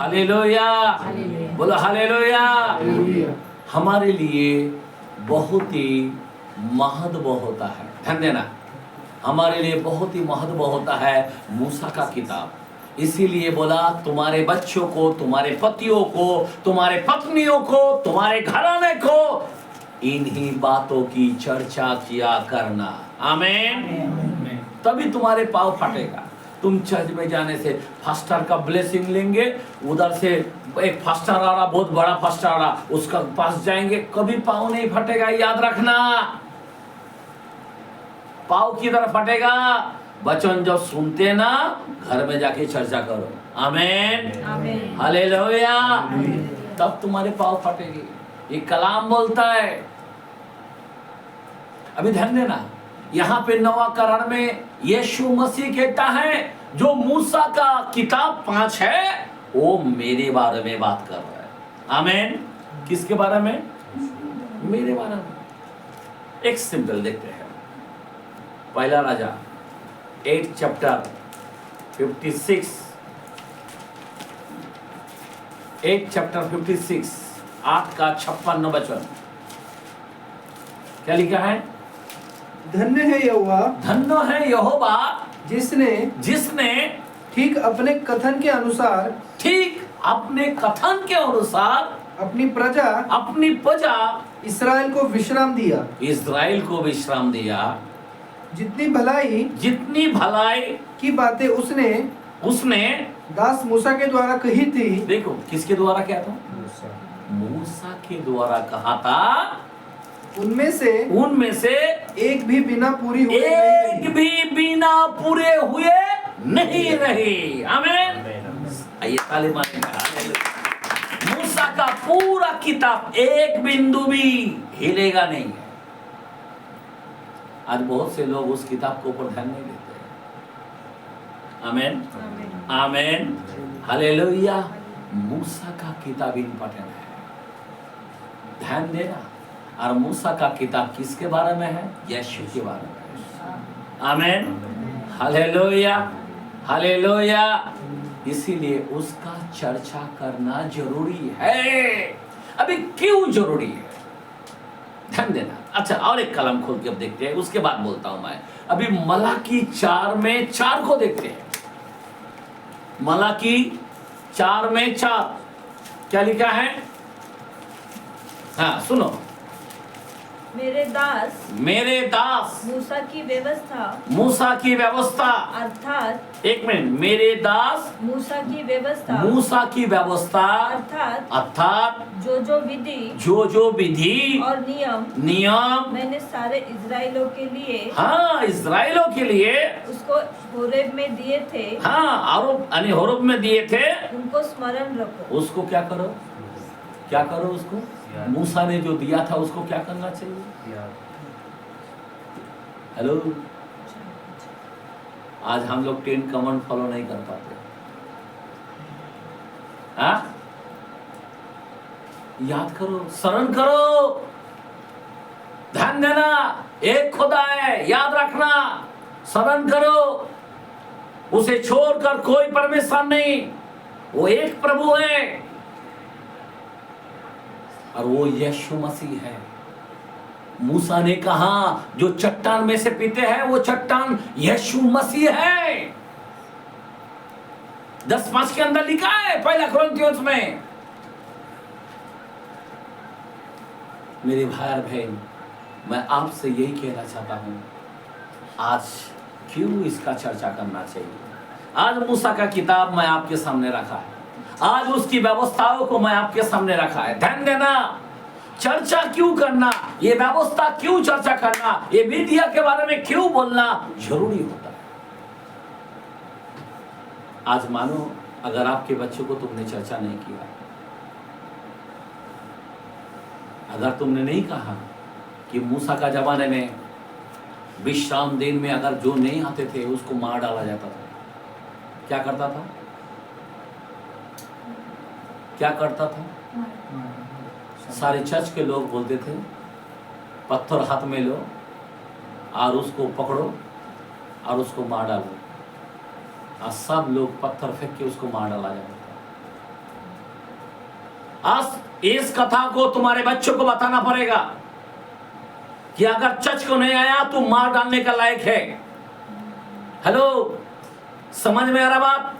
Hallelujah, बोलो hallelujah. हमारे लिए बहुत ही महत्व होता है, ध्यान देना, हमारे लिए बहुत ही महत्व होता है मूसा का किताब। इसीलिए बोला तुम्हारे बच्चों को, तुम्हारे पतियों को, तुम्हारे पत्नियों को, तुम्हारे घराने को इन्हीं बातों की चर्चा किया करना। आमीन। तभी तुम्हारे पाँव फटेगा। तुम चर्च में जाने से फास्टर का ब्लेसिंग लेंगे, उधर से एक फास्टर आ रहा, बहुत बड़ा फास्टर आ रहा, उसका पास जाएंगे, कभी पाँव नहीं फटेगा, याद रखना। पाँव किधर फटेगा? वचन जो सुनते ना, घर में जाके चर्चा करो। आमीन, हालेलुया। तब तुम्हारे पाँव फटेगी। ये कलाम बोलता है। अभी ध्यान देना, यहाँ पे नवा करार में यीशु मसीह कहता है जो मूसा का किताब 5 है वो मेरे बारे में बात कर रहा है। आमीन। किसके बारे में? मेरे बारे में। एक सिंपल देखते हैं, पहला राजा 8 चैप्टर 56, 8 चैप्टर 56 8 का 56 वचन क्या लिखा है? धन्य है यहोवा, धन्य है यहोवा जिसने ठीक अपने कथन के अनुसार, ठीक अपने कथन के अनुसार अपनी प्रजा इस्राएल को विश्राम दिया। इस्राएल को विश्राम दिया। जितनी भलाई की बातें उसने दास मूसा के द्वारा कही थी। देखो किसके द्वारा क्या था? मूसा के द्वारा कहा था। उनमें से एक भी बिना पूरे हुए नहीं रही। आमीन। आइए ताली मारें। मूसा का पूरा किताब एक बिंदु भी हिलेगा नहीं। आज बहुत से लोग उस किताब के ऊपर ध्यान नहीं देते। आमीन, आमीन, हालेलुया। मूसा का किताब इंपॉर्टेंट है, ध्यान देना। और मूसा का किताब किसके बारे में है? यीशु के बारे में है। आमीन, हालेलुया, हालेलुया। इसीलिए उसका चर्चा करना जरूरी है। अभी क्यों जरूरी है? ध्यान देना। अच्छा, और एक कलम खोल के अब देखते हैं, उसके बाद बोलता हूं मैं। अभी मलाकी 4 में 4 को देखते हैं। मलाकी 4 में 4 क्या लिखा है? हाँ सुनो। मेरे दास मूसा की व्यवस्था अर्थात, एक मिनट, मेरे दास मूसा की व्यवस्था अर्थात जो विधि और नियम मैंने सारे इजराइलों के लिए, हाँ इजराइलों के लिए उसको होरेब में दिए थे। हाँ होरेब में दिए थे। उनको स्मरण रखो। उसको क्या करो उसको? मूसा ने जो दिया था उसको क्या करना चाहिए? हेलो, आज हम लोग 10 कमांड फॉलो नहीं कर पाते। हाँ, याद करो, स्मरण करो, ध्यान देना। एक खुदा है, याद रखना, स्मरण करो। उसे छोड़कर कोई परमेश्वर नहीं, वो एक प्रभु है और वो यीशु मसीह है। मूसा ने कहा जो चट्टान में से पीते हैं वो चट्टान यीशु मसीह है। 10:5 के अंदर लिखा है, पहला कुरिन्थियों में। मेरे भाई और बहन, मैं आपसे यही कहना चाहता हूं, आज क्यों इसका चर्चा करना चाहिए? आज मूसा का किताब मैं आपके सामने रखा है, आज उसकी व्यवस्थाओं को मैं आपके सामने रखा है। ध्यान देना, चर्चा क्यों करना, ये व्यवस्था क्यों चर्चा करना, ये विधिया के बारे में क्यों बोलना जरूरी होता है। आज मानो अगर आपके बच्चों को तुमने चर्चा नहीं किया, अगर तुमने नहीं कहा कि मूसा का जमाने में विश्राम दिन में अगर जो नहीं आते थे उसको मार डाला जाता था, क्या करता था? सारे चर्च के लोग बोलते थे पत्थर हाथ में लो और उसको पकड़ो और उसको मार डालो, और सब लोग पत्थर फेंक के उसको मार डाला जाता था। आज इस कथा को तुम्हारे बच्चों को बताना पड़ेगा कि अगर चर्च को नहीं आया तो मार डालने का लायक है। हेलो, समझ में आ रहा बात?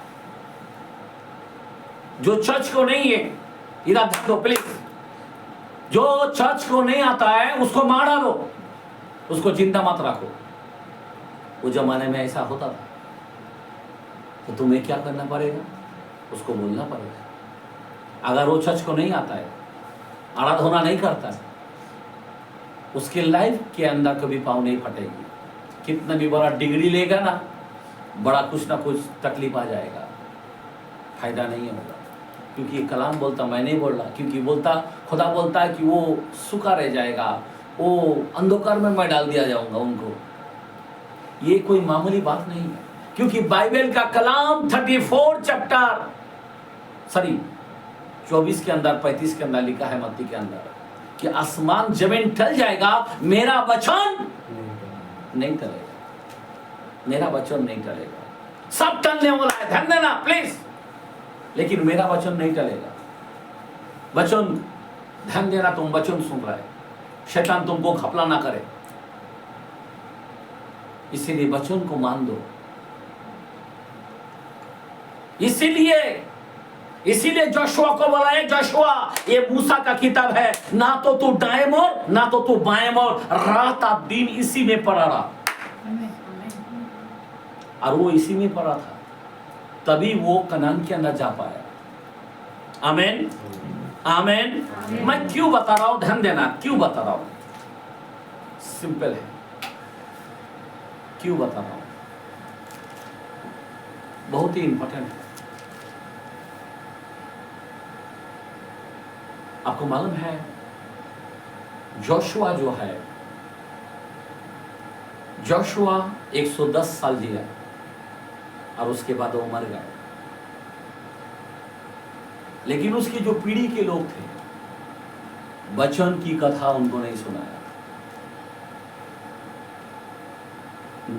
जो चर्च को नहीं है, इधर देखो प्लीज, जो चर्च को नहीं आता है उसको मार डालो, उसको जिंदा मत रखो। वो जमाने में ऐसा होता था, तो तुम्हें क्या करना पड़ेगा? उसको बोलना पड़ेगा। अगर वो चर्च को नहीं आता है, आराधना नहीं करता है, उसके लाइफ के अंदर कभी पाँव नहीं फटेगी। कितना भी बड़ा डिग्री लेगा ना, बड़ा कुछ ना कुछ तकलीफ आ जाएगा, फायदा नहीं होगा। क्योंकि कलाम बोलता, मैं नहीं बोल रहा, क्योंकि बोलता खुदा बोलता है कि वो सूखा रह जाएगा, वो अंधकार में मैं डाल दिया जाऊंगा उनको। ये कोई मामूली बात नहीं है, क्योंकि बाइबल का कलाम 34 चैप्टर 24 के अंदर 35 के अंदर लिखा है, मत्ती के अंदर, कि आसमान जमीन टल जाएगा, मेरा वचन नहीं टलेगा, मेरा वचन नहीं टलेगा। सब टलने वाला है, ध्यान देना प्लीज, लेकिन मेरा वचन नहीं टलेगा। वचन, ध्यान देना, तुम वचन सुन रहे, शैतान तुमको घपला ना करे, इसीलिए वचन को मान दो। इसीलिए जोशुआ को बोला है, जोशुआ ये मूसा का किताब है, ना तो तू दाएं मोड़ ना तो तू बाएं मोड़, रात दिन इसी में पड़ा रहा। और वो इसी में पड़ा था, तभी वो कनान के अंदर जा पाया। आमीन, आमीन। मैं क्यों बता रहा हूं, ध्यान देना, क्यों बता रहा हूं? सिंपल है, क्यों बता रहा हूं, बहुत ही इंपॉर्टेंट है। आपको मालूम है, जोशुआ जो है, जोशुआ 110 साल जिया और उसके बाद वो मर गया। लेकिन उसकी जो पीढ़ी के लोग थे, वचन की कथा उनको नहीं सुनाया।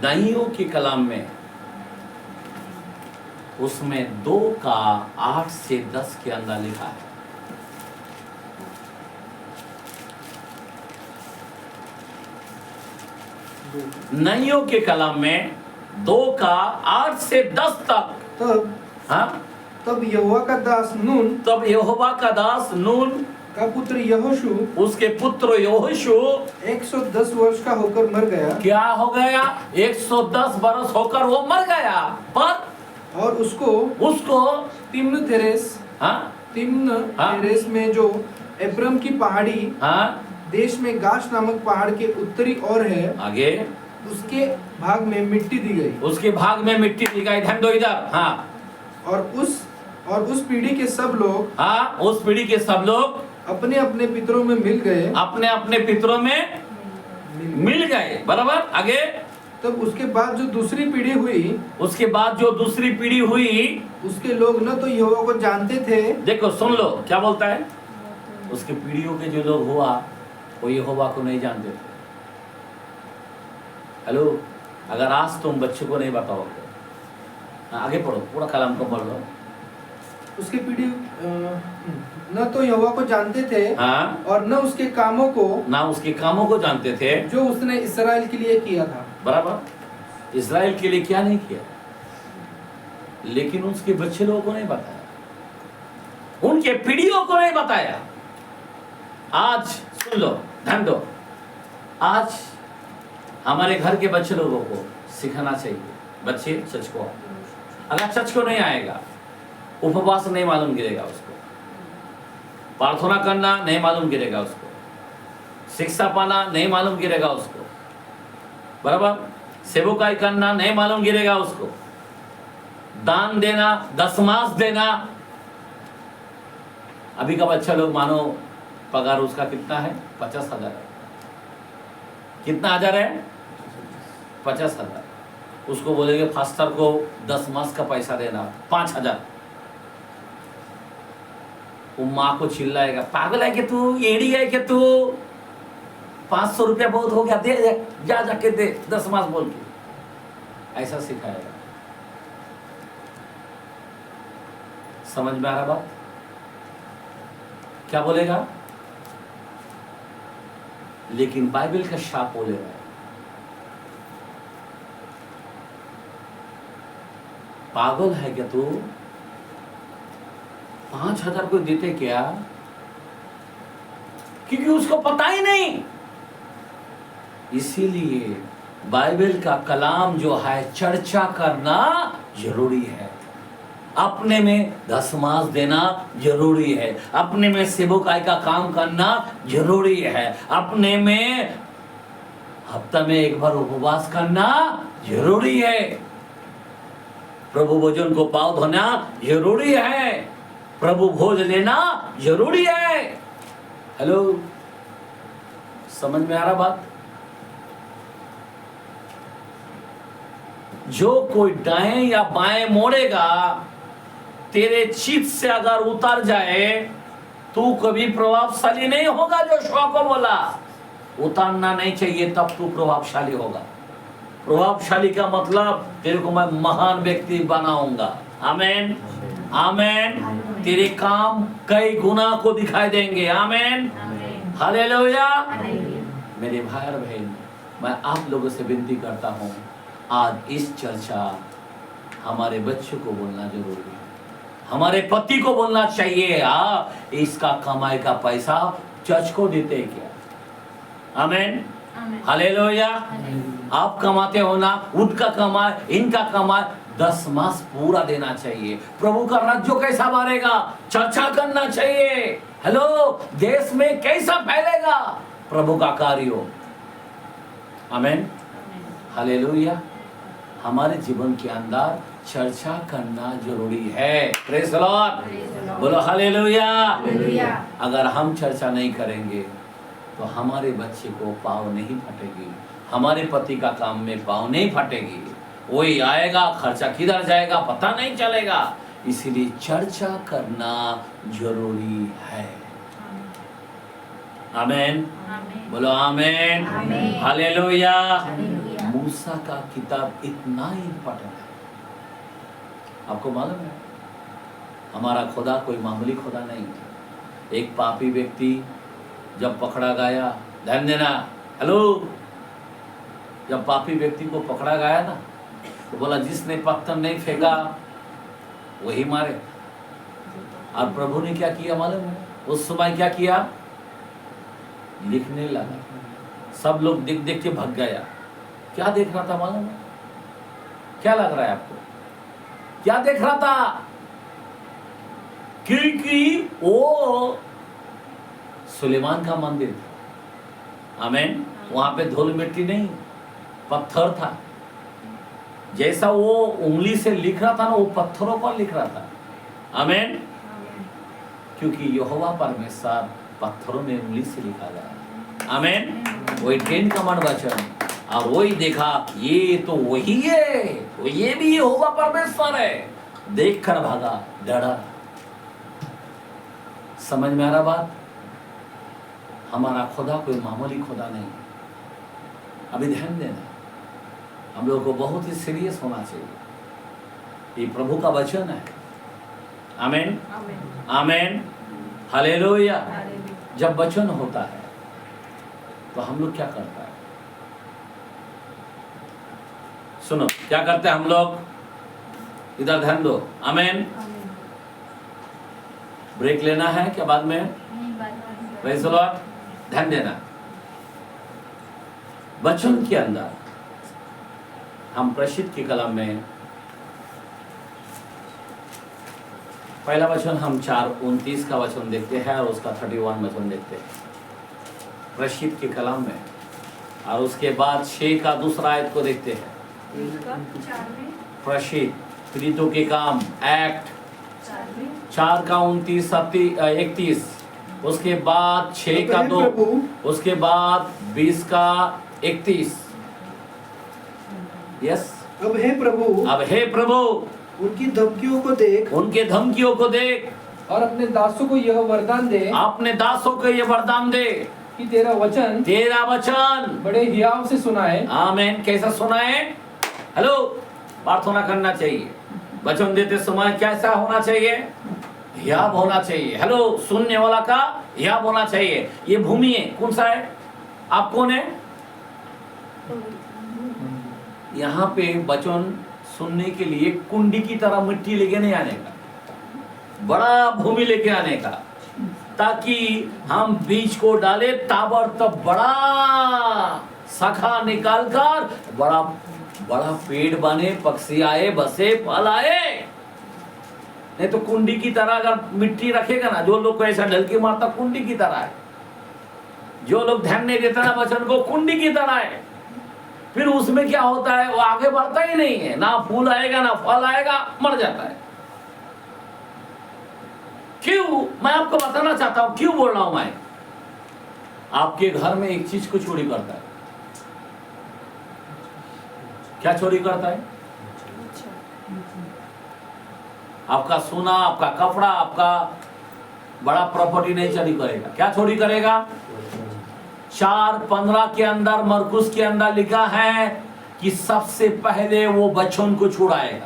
दाइयों के कलाम में, उसमें 2 का 8 से 10 के अंदर लिखा है, नाइयों के कलाम में 2 का 8 से 10 तक। तब हाँ, तब यहोवा का दास नून, तब यहोवा का दास नून का पुत्र यहोशू, उसके पुत्र यहोशू 110 वर्ष का होकर मर गया। क्या हो गया? 110 बरस होकर वो मर गया। पर और उसको तिम्नथेरेस, हाँ, तिम्नथेरेस में जो एब्रम की पहाड़ी, हाँ, देश में गाश नामक पहाड़ के उत्तरी ओर है, आगे उसके भाग में मिट्टी दी गई। उसके भाग में मिट्टी दी गई। ध्यान दो इधर। हाँ, और उस पीढ़ी के सब लोग, हाँ, उस पीढ़ी के सब लोग अपने अपने पितरों में मिल गए, अपने अपने पितरों में मिल गए। बराबर। आगे, तब उसके बाद जो दूसरी पीढ़ी हुई, उसके बाद जो दूसरी पीढ़ी हुई, उसके लोग न तो यहोवा को जानते थे। देखो, सुन लो क्या बोलता है। उसके पीढ़ियों के जो लोग हुआ, वो यहोवा को नहीं जानते थे। हेलो, अगर आज तुम बच्चों को नहीं बताओगे, आगे पढ़ो, पूरा कलाम को पढ़ लो। उसकी पीढ़ी न तो यहोवा को जानते थे, हाँ, और न उसके कामों को जानते थे जो उसने इस्राएल के लिए किया था। बराबर। इस्राएल के लिए क्या नहीं किया, लेकिन उसके बच्चे लोगों को नहीं बताया, उनके पीढ़ियों को नहीं बताया। आज सुन लो, ध्यान दो, आज हमारे घर के बच्चे लोगों को सिखाना चाहिए। बच्चे चर्च को, अगर चर्च को नहीं आएगा, उपवास नहीं मालूम गिरेगा उसको, प्रार्थना करना नहीं मालूम गिरेगा उसको, शिक्षा पाना नहीं मालूम गिरेगा उसको, बराबर, सेवकाई करना नहीं मालूम गिरेगा उसको, दान देना, दशमास देना। अभी का बच्चा लोग मानो पगार उसका कितना है? 50,000 है। कितना हजार है? 50,000। उसको बोलेंगे फास्टर को 10 मास का पैसा देना, 5,000। वो माँ को चिल्लाएगा, पागल है कि तू, एड़ी है कि तू, 500 रुपया बहुत हो गया, दे जा, जाके दे 10 मास बोल के। ऐसा सिखाएगा। समझ में आ रहा बात? क्या बोलेगा? लेकिन बाइबल का शाप बोलेगा, पागल है क्या तू? 5,000 को देते क्या? क्योंकि उसको पता ही नहीं। इसीलिए बाइबल का कलाम जो है चर्चा करना जरूरी है। अपने में दशमांश देना जरूरी है। अपने में सेवकाई का काम करना जरूरी है। अपने में हफ्ता में एक बार उपवास करना जरूरी है। प्रभु भोजन को पाँव धोना जरूरी है। प्रभु भोज लेना जरूरी है। हेलो, समझ में आ रहा बात? जो कोई दाएं या बाएं मोड़ेगा, तेरे चित से अगर उतर जाए, तू कभी प्रभावशाली नहीं होगा। जो शो को बोला उतारना नहीं चाहिए, तब तू प्रभावशाली होगा। प्रभावशाली का मतलब तेरे को मैं महान व्यक्ति बनाऊंगा। आमेन, आमेन। तेरे काम कई गुना को दिखाई देंगे। आमेन, हालेलुया। मेरे भाई और बहन, मैं आप लोगों से विनती करता हूँ, आज इस चर्चा हमारे बच्चों को बोलना जरूरी है। हमारे पति को बोलना चाहिए, इसका कमाई का पैसा चर्च को देते क्या? आमेन, हालेलुया। आप कमाते हो ना, उनका कमाए, इनका कमाए, 10 मास पूरा देना चाहिए। प्रभु का राज्य कैसा बढ़ेगा? चर्चा करना चाहिए। हेलो, देश में कैसा फैलेगा प्रभु का कार्य? आमेन, हालेलुया। हमारे जीवन के अंदर चर्चा करना जरूरी है। प्रेज़ द लॉर्ड, बोलो हालेलुया। अगर हम चर्चा नहीं करेंगे तो हमारे बच्चे को पाँव नहीं फटेगी, हमारे पति का काम में पाँव नहीं फटेगी। वही आएगा, खर्चा किधर जाएगा पता नहीं चलेगा। इसीलिए चर्चा करना जरूरी है। आमेन, बोलो आमेन, हालेलुया। मूसा का किताब इतना इम्पोर्टेंट है। आपको मालूम है, हमारा खुदा कोई मामूली खुदा नहीं है। एक पापी व्यक्ति जब पकड़ा गया, ध्यान देना, हेलो, जब पापी व्यक्ति को पकड़ा गया ना, तो बोला जिसने पत्थर नहीं फेंका वही मारे। और प्रभु ने क्या किया मालूम है? उस समय क्या किया? लिखने लगा। सब लोग देख देख के भाग गया। क्या देख रहा था मालूम है? क्या लग रहा है आपको? क्या देख रहा था? क्योंकि वो सुलेमान का मंदिर था। आमेन। वहां पे धूल मिट्टी नहीं, पत्थर था। जैसा वो उंगली से लिख रहा था ना, वो पत्थरों पर लिख रहा था। आमेन। क्योंकि यहोवा परमेश्वर पत्थरों में उंगली से लिखा गया। आमेन। वही 10 कमांड वचन, और वही देखा, ये तो वही है, तो ये भी यहोवा परमेश्वर है। देखकर भागा, डरा। समझ में आ रहा बात? हमारा खुदा कोई मामूली खुदा नहीं। अभी ध्यान देना, हम लोगों को बहुत ही सीरियस होना चाहिए। ये प्रभु का वचन है। आमेन, आमेन, हालेलुया। जब वचन होता है तो हम लोग क्या करता है? सुनो, क्या करते हैं हम लोग? इधर ध्यान दो। आमेन। ब्रेक लेना है क्या बाद में? Praise the Lord. ध्यान देना, वचन के अंदर हम प्रसिद्ध की कलम में पहला वचन हम 4:29 का वचन देखते हैं और उसका 31 वचन देखते हैं प्रसिद्ध की कलम में, और उसके बाद 6 का दूसरा आयत को देखते हैं। प्रसिद्ध प्रीतों के काम, एक्ट 4 का 29, 31, उसके बाद 6 का 2, उसके बाद 20 का 31। यस। अब हे प्रभु, उनकी धमकियों को देख, उनके धमकियों को देख, और अपने दासों को यह वरदान दे, अपने दासों को यह वरदान दे कि तेरा वचन बड़े हियाव से सुनाए। आमीन। कैसा सुनाए? हेलो, प्रार्थना करना चाहिए। वचन देते समय कैसा होना चाहिए? हियाब होना चाहिए। हेलो, सुनने वाला का हियाब होना चाहिए। ये भूमि है, कौन सा है? आप कौन है? यहाँ पे वचन सुनने के लिए कुंडी की तरह मिट्टी लेके नहीं आने का, बड़ा भूमि लेके आने का, ताकि हम बीज को डाले, ताबड़तोड़ बड़ा शाखा निकालकर बड़ा बड़ा पेड़ बने, पक्षी आए, बसे, फल आए। नहीं तो कुंडी की तरह अगर मिट्टी रखेगा ना, जो लोग को ऐसा ढलकी मारता कुंडी की तरह है, जो लोग ध्यान नहीं देता ना वचन को, कुंडी की तरह है। फिर उसमें क्या होता है, वो आगे बढ़ता ही नहीं है, ना फूल आएगा ना फल आएगा, मर जाता है। क्यों? मैं आपको बताना चाहता हूं क्यों बोल रहा हूं मैं। आपके घर में एक चीज को चोरी करता है। क्या चोरी करता है? आपका सोना, आपका कपड़ा, आपका बड़ा प्रॉपर्टी नहीं चोरी करेगा। क्या चोरी करेगा? 4:15 के अंदर, मरकुस के अंदर लिखा है कि सबसे पहले वो बच्चों को छुड़ाएगा,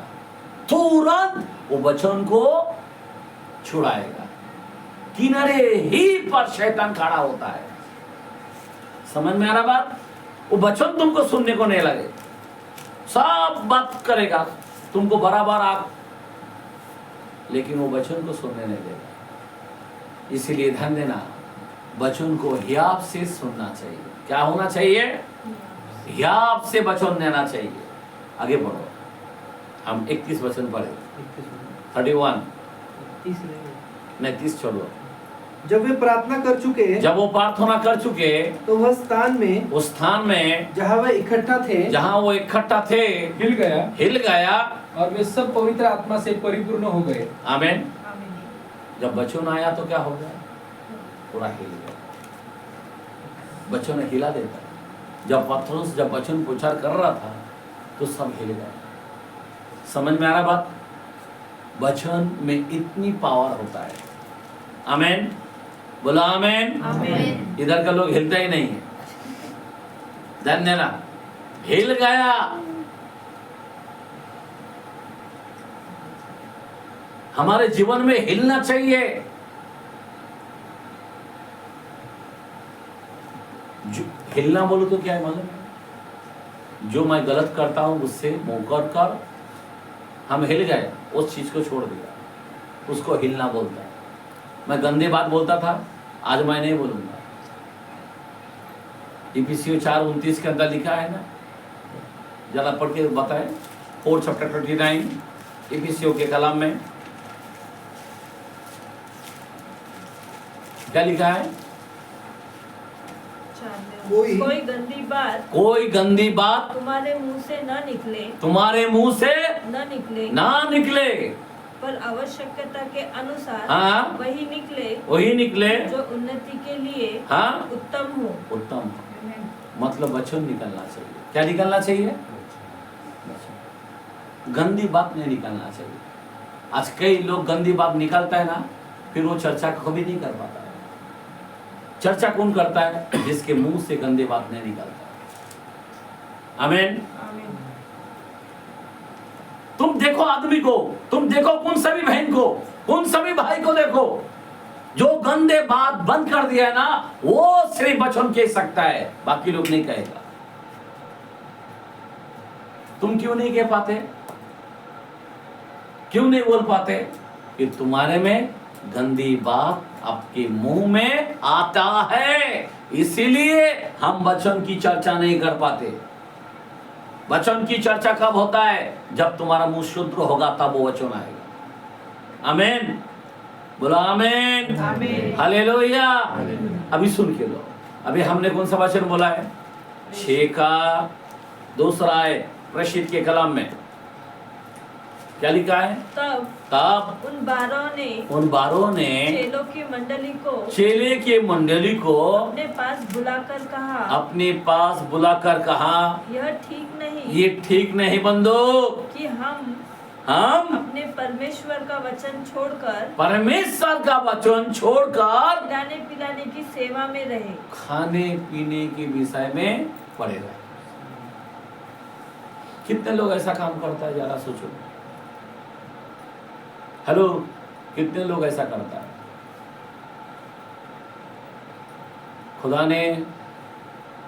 तुरंत वो बच्चों को छुड़ाएगा। किनारे ही पर शैतान खड़ा होता है। समझ में आ रहा बात? वो बच्चन तुमको सुनने को नहीं लगे, सब बात करेगा तुमको बराबर आप, लेकिन वो बच्चन को सुनने नहीं देगा। इसीलिए ध्यान देना, बच्चन को हियाब से सुनना चाहिए। क्या होना चाहिए? हियाब से वचन देना चाहिए। आगे बढ़ो, हम 31 वचन पढ़े। 31 नहीं 30 छोड़ो। जब वे प्रार्थना कर चुके, जब वो प्रार्थना कर चुके, तो वह स्थान में, उस स्थान में जहाँ वे इकट्ठा थे, जहाँ वो इकट्ठा थे, हिल गया और वे सब पवित्र आत्मा से परिपूर्ण हो गए। आमीन। जब बच्चों आया तो क्या हो गया? पूरा हिल गया। बच्चों ने हिला देता। जब पत्थरों जब बच्चों प्रचार कर रहा था तो सब हिल गए। समझ में आ रहा बात? वचन में इतनी पावर होता है। आमीन, बोला आमीन। आमीन। इधर का लोग हिलता ही नहीं है। ध्यान देना, हिल गया। हमारे जीवन में हिलना चाहिए। हिलना बोलो तो क्या है मालूम? जो मैं गलत करता हूं उससे मुंह कर हम हिल गए, उस चीज को छोड़ दिया, उसको हिलना बोलता है। मैं गंदे बात बोलता था, आज मैं नहीं बोलूंगा। इफिसियों 4:29 के अंदर लिखा है ना, जरा पढ़ के बताएं। 4 चैप्टर 29 इफिसियों के कलाम में क्या लिखा है? कोई गंदी बात तुम्हारे मुंह से न निकले, तुम्हारे मुंह से न निकले, पर आवश्यकता के अनुसार हाँ, वही निकले जो उन्नति के लिए हाँ, उत्तम हो। उत्तम मतलब वचन निकलना चाहिए। क्या निकलना चाहिए? गंदी बात नहीं निकलना चाहिए। आज कई लोग गंदी बात निकलता है ना, फिर वो चर्चा कभी नहीं कर पाता है। चर्चा कौन करता है? जिसके मुंह से गंदी बात नहीं निकलता। आमीन। तुम देखो आदमी को, तुम देखो कौन सा भी बहन को, कौन सा भी भाई को देखो, जो गंदे बात बंद कर दिया है ना, वो सिर्फ वचन कह सकता है, बाकी लोग नहीं कहेगा। तुम क्यों नहीं कह पाते? क्यों नहीं बोल पाते? कि तुम्हारे में गंदी बात आपके मुंह में आता है, इसीलिए हम वचन की चर्चा नहीं कर पाते। वचन की चर्चा कब होता है? जब तुम्हारा मुंह शुद्ध होगा, तब वो वचन आएगा। आमीन, बोलो आमीन। हालेलुया। अभी सुन के लो, अभी हमने कौन सा वचन बोला है? 6 का 2 है प्रसिद्ध के कलाम में क्या लिखा है? तब उन 12 ने चेले के मंडली को अपने पास बुलाकर कहा, ये ठीक नहीं बंदो कि हम अपने परमेश्वर का वचन छोड़कर खाने पिलाने की सेवा में रहे, खाने पीने के विषय में पड़े रहे। कितने लोग ऐसा काम करता है, जरा सोचो। हेलो, कितने लोग ऐसा करता है? खुदा ने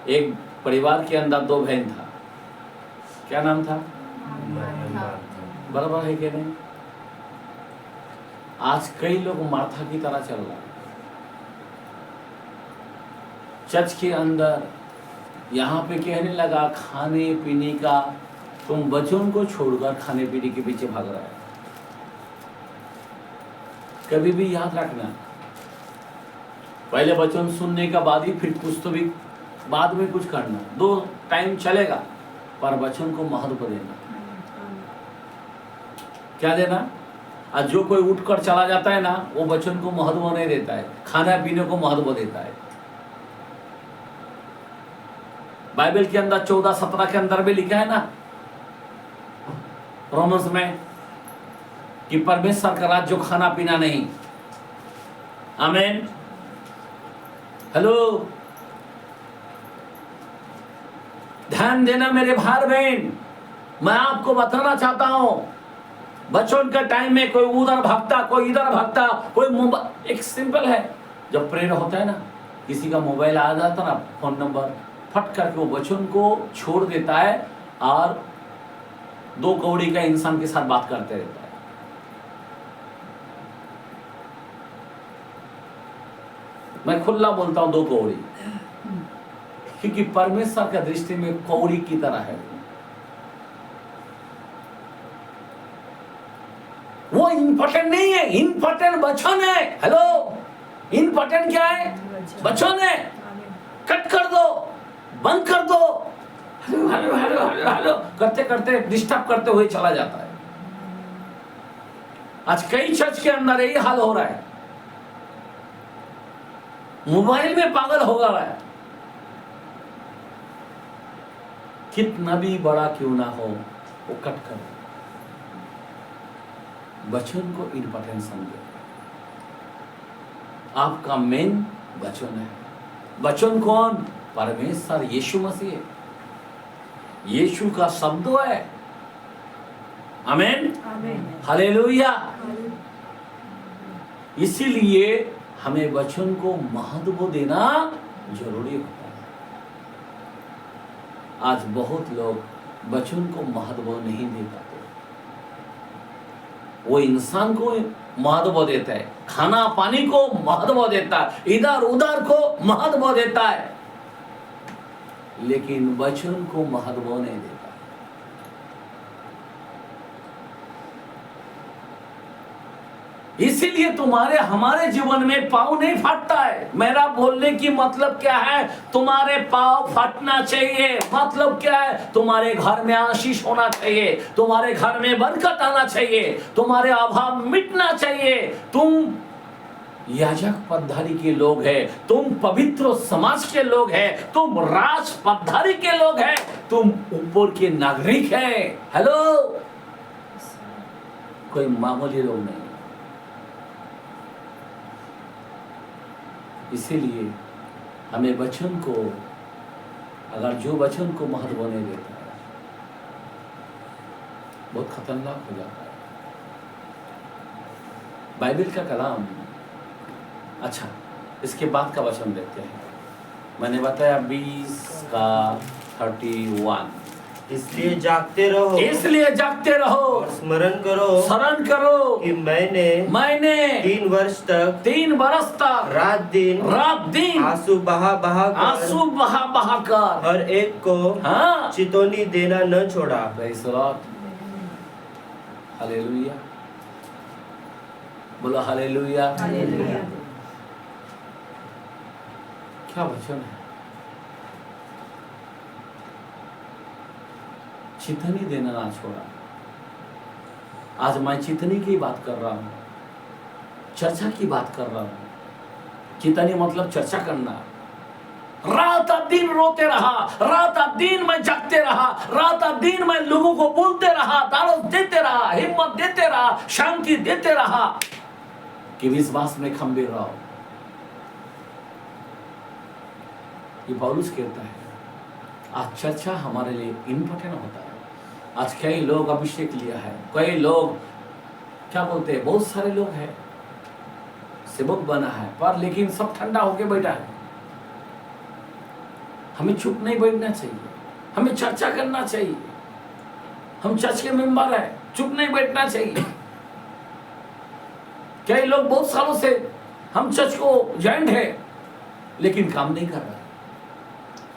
एक परिवार के अंदर 2 बहन था, क्या नाम था? बराबर है कि नहीं? आज कई लोग मार्था की तरह चल रहे हैं। चर्च के अंदर यहाँ पे कहने लगा खाने पीने का, तुम बच्चों को छोड़कर खाने पीने के पीछे भाग रहा है। कभी भी याद रखना, पहले वचन सुनने का बाद ही फिर कुछ तो भी बाद में कुछ करना, 2 टाइम चलेगा, पर वचन को महत्व देना। क्या देना? आज जो कोई उठकर चला जाता है ना, वो वचन को महत्व नहीं देता है, खाना पीने को महत्व देता है। बाइबल के अंदर 14-17 के अंदर भी लिखा है ना, रोमन्स में, कि परमेश्वर का राज्य जो खाना पीना नहीं। आमीन। हेलो, ध्यान देना मेरे भाई बहन, मैं आपको बताना चाहता हूं, बच्चों के टाइम में कोई उधर भागता, कोई इधर भागता, कोई मोबाइल, एक सिंपल है, जब प्रेयर होता है ना, किसी का मोबाइल आ जाता ना, फोन नंबर, फट करके वो बच्चों को छोड़ देता है और 2 कौड़ी का इंसान के साथ बात करते रहता है। मैं खुला बोलता हूं 2 कौड़ी, क्योंकि परमेश्वर का दृष्टि में कौड़ी की तरह है। वो इम्पोर्टेंट नहीं है, इम्पोर्टेंट वचन है। हेलो, इम्पोर्टेंट क्या है? वचन है। कट कर दो, बंद कर दो, hello hello hello hello hello करते करते डिस्टर्ब करते हुए चला जाता है। आज कई चर्च के अंदर यही हाल हो रहा है, मोबाइल में पागल हो रहा है। कितना भी बड़ा क्यों ना हो, वो कट कर, वचन को इंपॉर्टेंट समझो। आपका मेन वचन है। वचन कौन? परमेश्वर यीशु मसीह है, यीशु का शब्द है। आमीन, हालेलुया। इसीलिए हमें वचन को महत्व देना जरूरी होता है। आज बहुत लोग वचन को महत्व नहीं दे पाते। वो इंसान को महत्व देता है, खाना पानी को महत्व देता है, इधर उधर को महत्व देता है, लेकिन वचन को महत्व नहीं देता। इसीलिए तुम्हारे हमारे जीवन में पाँव नहीं फाटता है। मेरा बोलने की मतलब क्या है? तुम्हारे पाँव फाटना चाहिए। मतलब क्या है? तुम्हारे घर में आशीष होना चाहिए, तुम्हारे घर में बरकत आना चाहिए, तुम्हारे अभाव मिटना चाहिए। तुम याजक पदधारी के लोग हैं, तुम पवित्र समाज के लोग हैं, तुम राज पदधारी के लोग हैं, तुम ऊपर के नागरिक हैं। हेलो, कोई मामूली लोग नहीं। इसीलिए हमें वचन को, अगर जो वचन को महत्व नहीं देता है, बहुत खतरनाक हो जाता है। बाइबल का कलाम, अच्छा इसके बाद का वचन देखते हैं। मैंने बताया 20 का 31। इसलिए जागते रहो, इसलिए जागते रहो और स्मरण करो कि मैंने 3 वर्ष तक रात दिन आंसू बहा कर हर एक को चितौनी देना न छोड़ा। हालेलुया, बोलो हालेलुया। क्या वचन है? चितनी देना ना छोड़ा। आज मैं चितनी की बात कर रहा हूं, चर्चा की बात कर रहा हूं। चितनी मतलब चर्चा करना। रात दिन रोते रहा, रात दिन मैं जागते रहा, रात दिन मैं लोगों को बोलते रहा, दारस देते रहा, हिम्मत देते रहा, शांति देते रहा कि विश्वास में खंबे रहो। ये पौलुस कहता है। आज चर्चा हमारे लिए इंपॉर्टेंट होता है। आज कई लोग अभिषेक लिया है, कई लोग क्या बोलते हैं, बहुत सारे लोग हैं सेवक बना है, पर लेकिन सब ठंडा होके बैठा है। हमें चुप नहीं बैठना चाहिए, हमें चर्चा करना चाहिए। हम चर्च के मेंबर है, चुप नहीं बैठना चाहिए। कई लोग बहुत सालों से हम चर्च को ज्वाइंट है, लेकिन काम नहीं कर रहा है,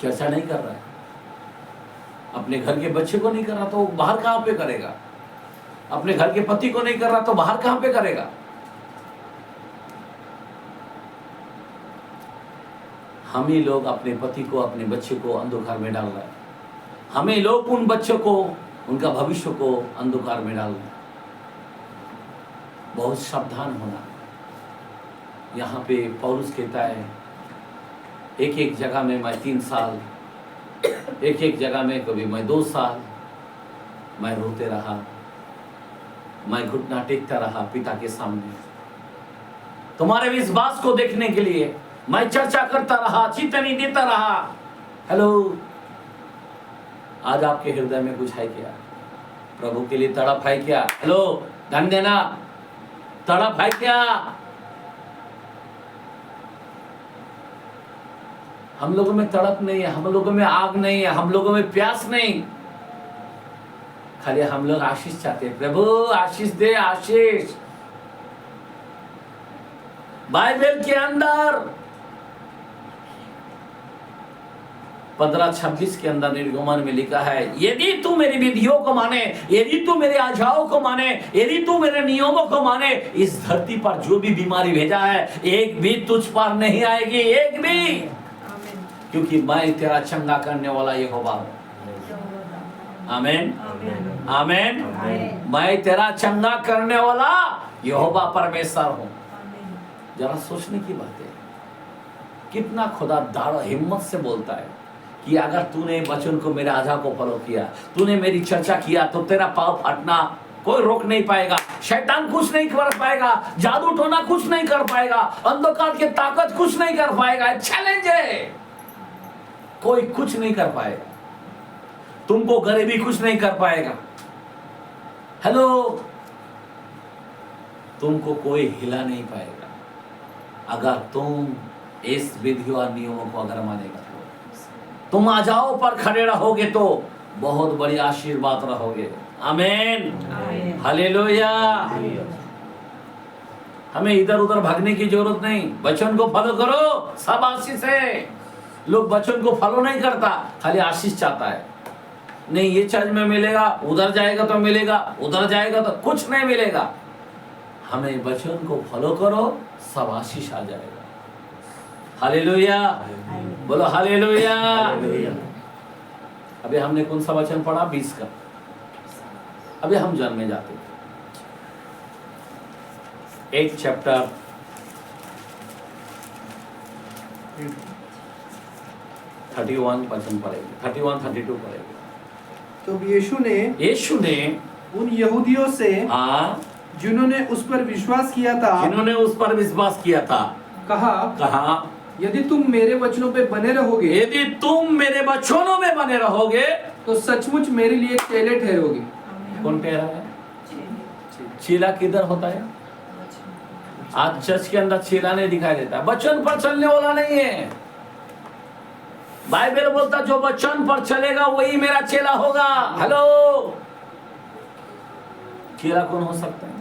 चर्चा नहीं कर रहा है, अपने घर के बच्चे को नहीं कर रहा तो बाहर कहां पे करेगा? अपने घर के पति को नहीं कर रहा तो बाहर कहां पे करेगा? हम ही लोग अपने पति को, अपने बच्चे को अंधकार में डाल रहे हैं। हम ही लोग उन बच्चों को, उनका भविष्य को अंधकार में डाल रहे हैं। बहुत सावधान होना। यहाँ पे पौलुस कहता है, एक एक जगह में मैं 3 साल, एक एक जगह में कभी मैं 2 साल मैं रोते रहा, मैं घुटना टेकता रहा पिता के सामने, तुम्हारे विश्वास को देखने के लिए मैं चर्चा करता रहा, चेतावनी देता रहा। हेलो, आज आपके हृदय में कुछ है क्या? प्रभु के लिए तड़प है क्या? हेलो, ध्यान देना, तड़प है क्या? हम लोगों में तड़प नहीं है, हम लोगों में आग नहीं है, हम लोगों में प्यास नहीं। खाली हम लोग आशीष चाहते हैं, प्रभु आशीष दे, आशीष। बाइबल के अंदर 15:26 के अंदर निर्गमन में लिखा है, यदि तू मेरी विधियों को माने, यदि तू मेरे आज्ञाओं को माने, यदि तू मेरे नियमों को माने, इस धरती पर जो भी बीमारी भेजा है एक भी तुझ पर नहीं आएगी, एक भी, क्योंकि मैं तेरा चंगा करने वाला यहोवा हूं। आमीन, आमीन। मैं तेरा चंगा करने वाला यहोवा परमेश्वर हूं। जरा सोचने की बात है, कितना खुदा दाढ़ हिम्मत से बोलता है कि अगर तूने वचन को, मेरे आज्ञा को फॉलो किया, तूने मेरी चर्चा किया, तो तेरा पाँव फटना कोई रोक नहीं पाएगा, शैतान कुछ नहीं कर पाएगा, जादू टोना कुछ नहीं कर पाएगा, अंधकार की ताकत कुछ नहीं कर पाएगा। चैलेंज है, कोई कुछ नहीं कर पाएगा, तुमको गरीबी कुछ नहीं कर पाएगा। हेलो, तुमको कोई हिला नहीं पाएगा अगर तुम इस विधि और नियमों को अगर मानेगा। तुम आजाओं पर खड़े रहोगे तो बहुत बड़ी आशीर्वाद रहोगे। आमीन, हालेलुया। हमें इधर उधर भागने की जरूरत नहीं, वचन को फॉलो करो, सब आशीष है। लोग वचन को फॉलो नहीं करता, खाली आशीष चाहता है। नहीं, ये चर्च में मिलेगा, उधर जाएगा तो मिलेगा, उधर जाएगा तो कुछ नहीं मिलेगा। हमें वचन को फॉलो करो, सब आशीष आ जाएगा। हालेलुया, बोलो हालेलुया। अभी हमने कौन सा वचन पढ़ा? 20 का। अभी हम जन्म में जाते हैं 8 चैप्टर 31 वचन पढ़ेंगे, 31, 32 पढ़ेंगे। तो यीशु ने उन यहूदियों से, हाँ, जिन्होंने उस पर विश्वास किया था, कहा यदि तुम मेरे वचनों पे बने रहोगे, यदि तुम मेरे वचनों में बने रहोगे, तो सचमुच मेरे लिए चेले ठहरोगे। कौन कह रहा है? चेला किधर होता है? आज चर्च के अंदर चेला नहीं दिखाई देता, वचन पर चलने वाला नहीं है। बाइबल बोलता जो वचन पर चलेगा वही मेरा चेला होगा। हेलो, चेला कौन हो सकता है?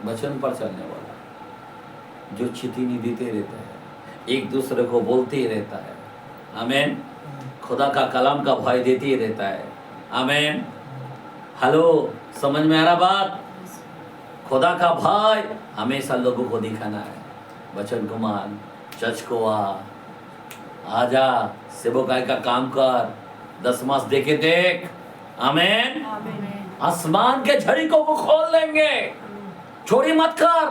वचन पर चलने वाला, जो चितिनी देते रहता है, एक दूसरे को बोलते ही रहता है। आमीन, खुदा का कलाम का भय देते ही रहता है। आमीन, हेलो, समझ में आ रहा बात? खुदा का भय हमेशा लोगों को दिखाना है। वचन को मान, चर्च को आजा, सेवकाई का काम कर, 10 मास देके देख। आमीन, आसमान के झड़िकों को खोल देंगे, चोरी मत कर।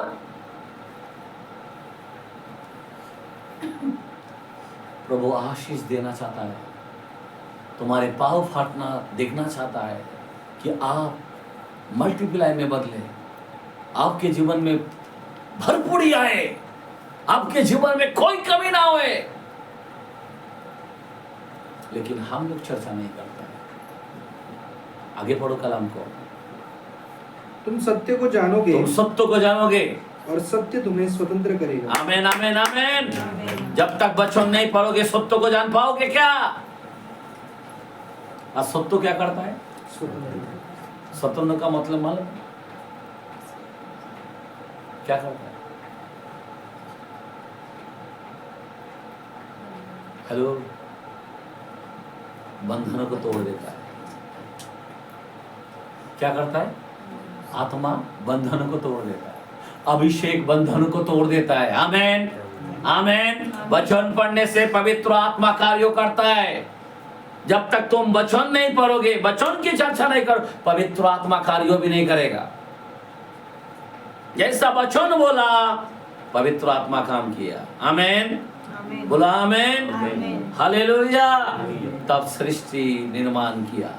प्रभु आशीष देना चाहता है, तुम्हारे पाँव फाटना देखना चाहता है कि आप मल्टीप्लाई में बदले, आपके जीवन में भरपूरी आए, आपके जीवन में कोई कमी ना होए। लेकिन हम लोग चर्चा नहीं करते हैं। आगे पढ़ो कलाम को। तुम सत्य को जानोगे, तुम सत्य को जानोगे, और सत्य तुम्हें स्वतंत्र करेगा। आमेन आमेन आमेन। आमेन। जब तक वचन नहीं पढ़ोगे सत्य को जान पाओगे क्या? और सत्य क्या करता है? स्वतंत्र। स्वतंत्र का मतलब मालूम क्या करता है? हेलो, बंधनों को तोड़ देता है। क्या करता है? आत्मा बंधनों को तोड़ देता है, अभिषेक बंधनों को तोड़ देता है। आमेन आमेन। वचन पढ़ने से पवित्र आत्मा कार्य करता है। जब तक तुम वचन नहीं पढ़ोगे, वचन की चर्चा नहीं करो, पवित्र आत्मा कार्य भी नहीं करेगा। जैसा वचन बोला पवित्र आत्मा काम किया। आमेन आमेन। बोला आमेन आमेन। हालेलुया। तब सृष्टि निर्माण किया।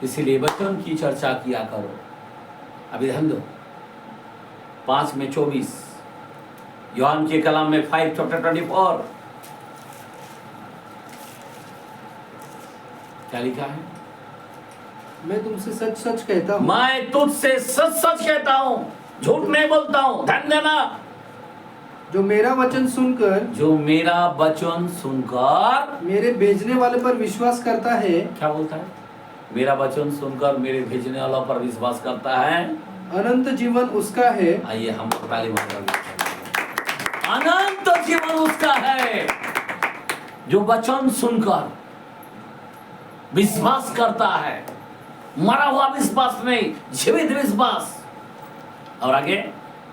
इसीलिए वचन की चर्चा किया करो। अभी ध्यान दो 5:24 यूहन्ना के कलाम में 5:24 क्या लिखा है? मैं तुमसे सच सच कहता हूँ, मैं तुझसे सच सच कहता हूं, झूठ नहीं बोलता हूं। ध्यान देना, जो मेरा वचन सुनकर मेरे भेजने वाले पर विश्वास करता है। क्या बोलता है? मेरा वचन सुनकर मेरे भेजने वालों पर विश्वास करता है, अनंत जीवन उसका है। आइए हम ताली मारते हैं। अनंत जीवन उसका है जो वचन सुनकर विश्वास करता है। मरा हुआ विश्वास नहीं, जीवित विश्वास। और आगे